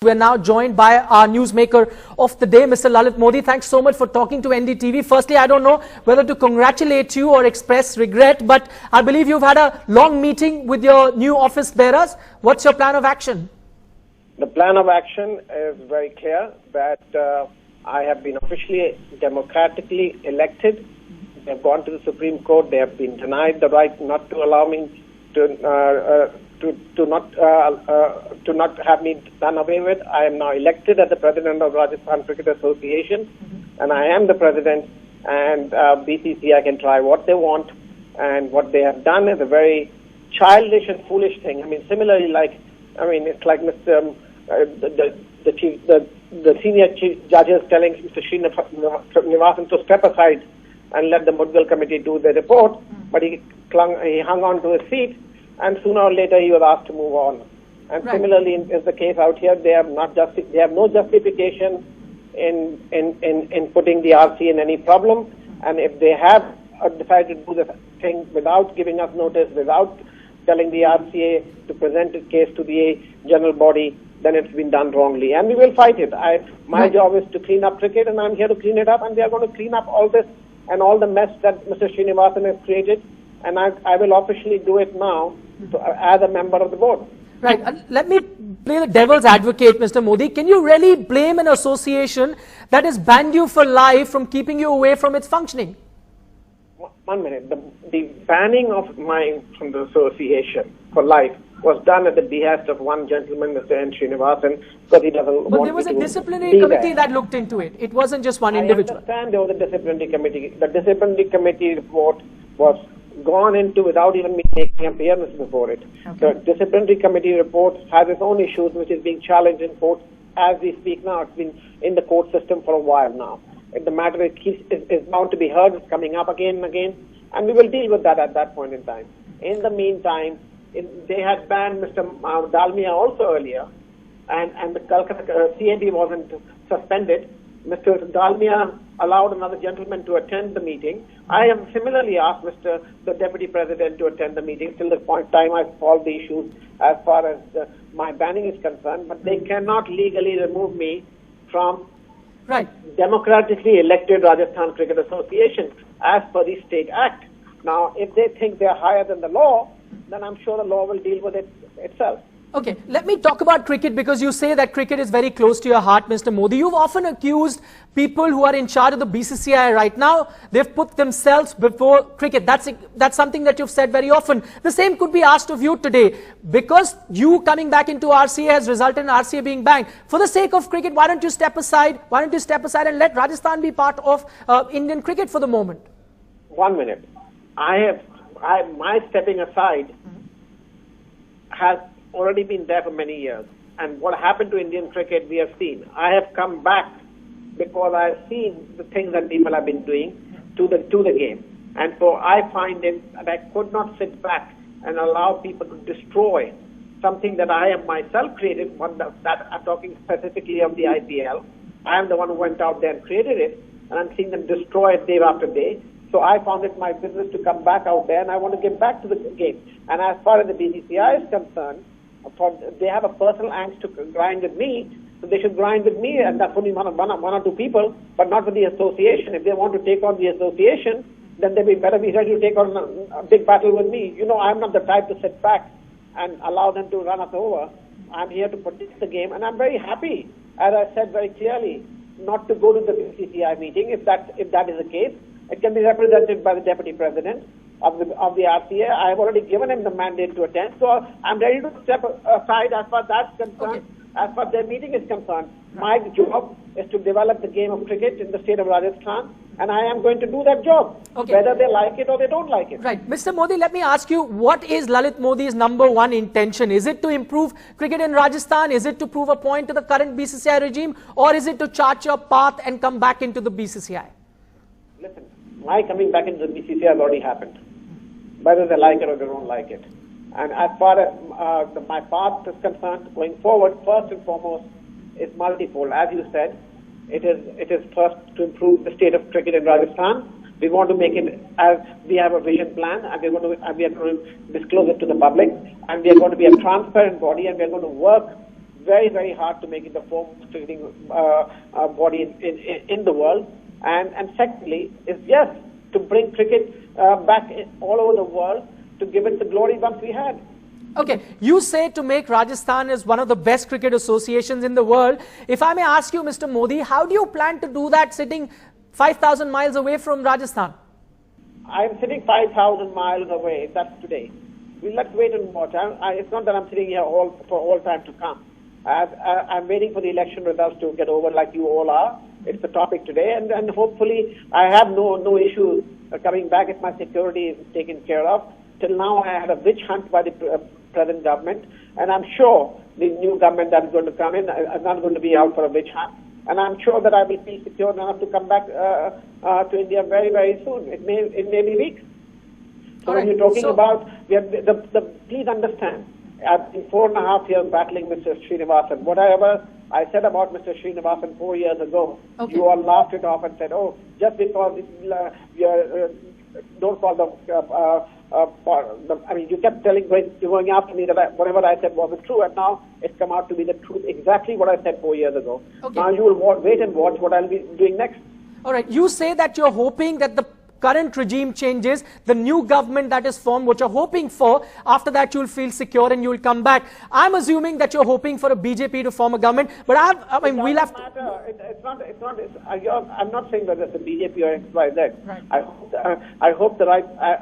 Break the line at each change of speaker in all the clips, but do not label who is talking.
We're now joined by our newsmaker of the day, Mr. Lalit Modi. Thanks so much for talking to NDTV. Firstly, I don't know whether to congratulate you or express regret, but I believe you've had a long meeting with your new office bearers. What's your plan of action?
The plan of action is very clear that I have been officially democratically elected. They have gone to the Supreme Court. They have been denied the right not to allow me to not have me done away with. I am now elected as the president of Rajasthan Cricket Association, and I am the president. And BCCI can try what they want, and what they have done is a very childish and foolish thing. I mean, similarly, it's like Mr. The senior chief judges telling Mr. Srinivasan to step aside and let the Mudgal committee do the report, but he hung on to his seat, and sooner or later he was asked to move on. And similarly, is the case out here. They have no justification in putting the RC in any problem, and if they have decided to do the thing without giving us notice, without telling the RCA to present its case to the general body, then it's been done wrongly, and we will fight it. My job is to clean up cricket, and I'm here to clean it up, and we are going to clean up all this and all the mess that Mr. Srinivasan has created, and I will officially do it now as a member of the board.
Right. Let me play the devil's advocate, Mr. Modi. Can you really blame an association that has banned you for life from keeping you away from its functioning?
1 minute. The banning of mine from the association for life was done at the behest of one gentleman, Mr. N. Srinivasan, because he doesn't want to.
But there was a disciplinary committee that looked into it. It wasn't just one individual.
I understand there was a disciplinary committee. The disciplinary committee report was gone into without even me taking appearance before it. Okay. The disciplinary committee report has its own issues, which is being challenged in court as we speak now. It's been in the court system for a while now. The matter is bound to be heard. It's coming up again and again, and we will deal with that at that point in time. In the meantime, they had banned Mr. Dalmia also earlier, and the Calcutta CAB wasn't suspended. Mr. Dalmia allowed another gentleman to attend the meeting. I have similarly asked the Deputy President to attend the meeting till the point in time I solve the issues as far as my banning is concerned, but they cannot legally remove me from democratically elected Rajasthan Cricket Association as per the State Act. Now, if they think they are higher than the law, then I'm sure the law will deal with it itself.
Okay, let me talk about cricket, because you say that cricket is very close to your heart, Mr. Modi. You've often accused people who are in charge of the BCCI right now, they've put themselves before cricket. That's something that you've said very often. The same could be asked of you today. Because you coming back into RCA has resulted in RCA being banned. For the sake of cricket, why don't you step aside? Why don't you step aside and let Rajasthan be part of Indian cricket for the moment?
1 minute. My stepping aside has already been there for many years, and what happened to Indian cricket we have seen. I have come back because I have seen the things that people have been doing to the game, and so I find it that I could not sit back and allow people to destroy something that I have myself created. That I'm talking specifically of the IPL. I am the one who went out there and created it, and I'm seeing them destroy it day after day. So I found it my business to come back out there, and I want to get back to the game. And as far as the BCCI is concerned, they have a personal angst to grind with me, so they should grind with me, and that's only one or two people, but not with the association. If they want to take on the association, then they better be ready to take on a big battle with me. You know, I'm not the type to sit back and allow them to run us over. I'm here to protect the game, and I'm very happy, as I said very clearly, not to go to the BCCI meeting. If that is the case, it can be represented by the Deputy President of the RCA. I have already given him the mandate to attend, so I'm ready to step aside as far as that's concerned. As far as their meeting is concerned, my job is to develop the game of cricket in the state of Rajasthan, and I am going to do that job, whether they like it or they don't like it.
Right. Mr. Modi, let me ask you, what is Lalit Modi's #1 intention? Is it to improve cricket in Rajasthan? Is it to prove a point to the current BCCI regime? Or is it to chart your path and come back into the BCCI?
Listen, my coming back into the BCCI has already happened, whether they like it or they don't like it. And as far as my path is concerned, going forward, first and foremost, is multifold. As you said, it is first to improve the state of cricket in Rajasthan. We want to make it, as we have a vision plan, and we are going to disclose it to the public, and we are going to be a transparent body, and we are going to work very, very hard to make it the foremost cricketing body in the world. And secondly, is just to bring cricket back all over the world, to give it the glory once we had.
Okay, you say to make Rajasthan as one of the best cricket associations in the world. If I may ask you, Mr. Modi, how do you plan to do that sitting 5,000 miles away from Rajasthan?
I'm sitting 5,000 miles away. That's today. Let's wait and watch. It's not that I'm sitting here for all time to come. I'm waiting for the election results to get over, like you all are. It's the topic today, and hopefully I have no issues coming back if my security is taken care of. Till now, I had a witch hunt by the present government, and I'm sure the new government that is going to come in is not going to be out for a witch hunt. And I'm sure that I will feel secure enough to come back to India very, very soon. It may be weeks. So when you're talking about, please understand, I've been 4.5 years battling Mr. Srinivasan. Whatever I said about Mr. Srinivasan 4 years ago, you all laughed it off and said, oh, just because don't call them, I mean, you kept going after me that whatever I said wasn't true, and now it's come out to be the truth, exactly what I said 4 years ago. Okay. Now you will wait and watch what I'll be doing next.
All right, you say that you're hoping that the current regime changes, the new government that is formed, what you're hoping for, after that you'll feel secure and you'll come back. I'm assuming that you're hoping for a BJP to form a government, but we'll have to... I'm not saying that it's a BJP or XYZ. Right.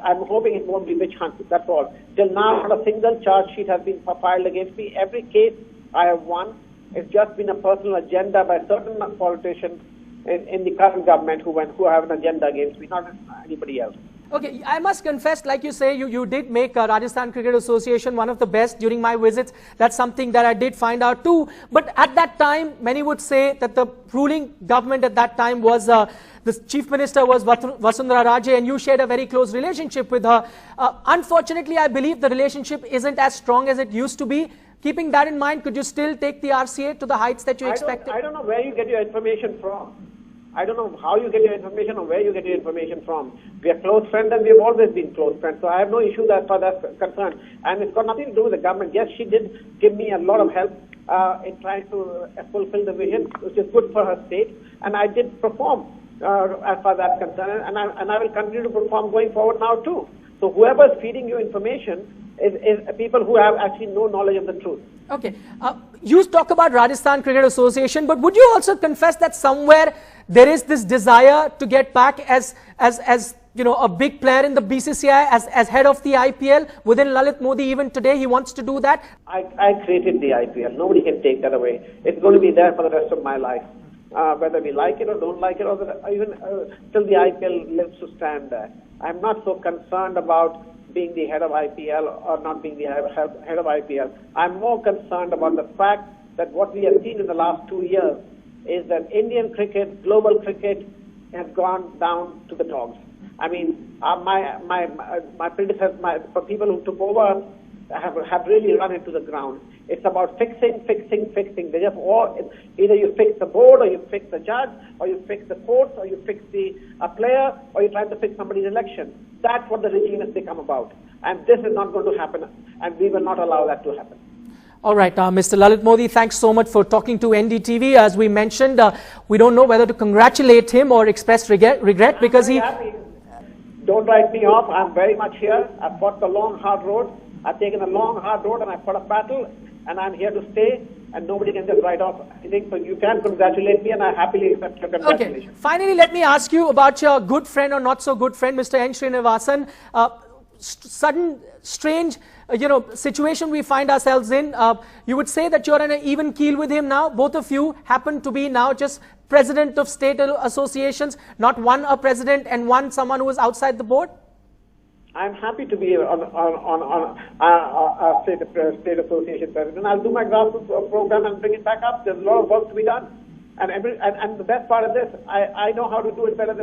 I'm hoping it won't be witch hunt, that's all. Till now, not a single charge sheet has been filed against me. Every case I have won. It's just been a personal agenda by certain politicians in the current government who have an agenda against me, not anybody else. Okay, I must confess, like you say, you did make Rajasthan Cricket Association one of the best during my visits. That's something that I did find out too. But at that time, many would say that the ruling government at that time was, the Chief Minister was Vasundhara Raje, and you shared a very close relationship with her. Unfortunately, I believe the relationship isn't as strong as it used to be. Keeping that in mind, could you still take the RCA to the heights that you expected?
I don't know where you get your information from. I don't know how you get your information or where you get your information from. We are close friends and we have always been close friends. So I have no issue as far as that's concerned. And it's got nothing to do with the government. Yes, she did give me a lot of help in trying to fulfill the vision, which is good for her state. And I did perform as far as that's concerned. And I will continue to perform going forward now too. So whoever is feeding you information is people who have actually no knowledge of the truth.
Okay. You talk about Rajasthan Cricket Association, but would you also confess that somewhere there is this desire to get back as you know, a big player in the BCCI, as head of the IPL within Lalit Modi? Even today, he wants to do that.
I created the IPL. Nobody can take that away. It's going to be there for the rest of my life, whether we like it or don't like it, or even till the IPL lives to stand there. I'm not so concerned about being the head of IPL or not being the head of IPL. I'm more concerned about the fact that what we have seen in the last 2 years is that Indian cricket, global cricket, has gone down to the dogs. I mean, my predecessors, for people who took over, have really run into the ground. It's about fixing. They just either you fix the board, or you fix the judge, or you fix the courts, or you fix a player, or you try to fix somebody's election. That's what the regime has become about. And this is not going to happen, and we will not allow that to happen.
All right, Mr. Lalit Modi, thanks so much for talking to NDTV. As we mentioned, we don't know whether to congratulate him or express regret because he...
Happy. Don't write me off. I'm very much here. I've fought the long, hard road. I've taken a long, hard road, and I've fought a battle, and I'm here to stay, and nobody can just write off anything. So you can congratulate me, and I happily accept your congratulations.
Okay. Finally, let me ask you about your good friend or not so good friend, Mr. N. Srinivasan. Sudden, strange, situation we find ourselves in. You would say that you're on an even keel with him now. Both of you happen to be now just president of state associations, not one a president and one someone who is outside the board.
I'm happy to be on state association president. I'll do my grassroots program and bring it back up. There's a lot of work to be done, and the best part of this, I know how to do it better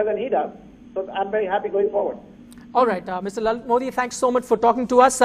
than he does. So I'm very happy going forward.
All right, Mr. Lalit Modi, thanks so much for talking to us.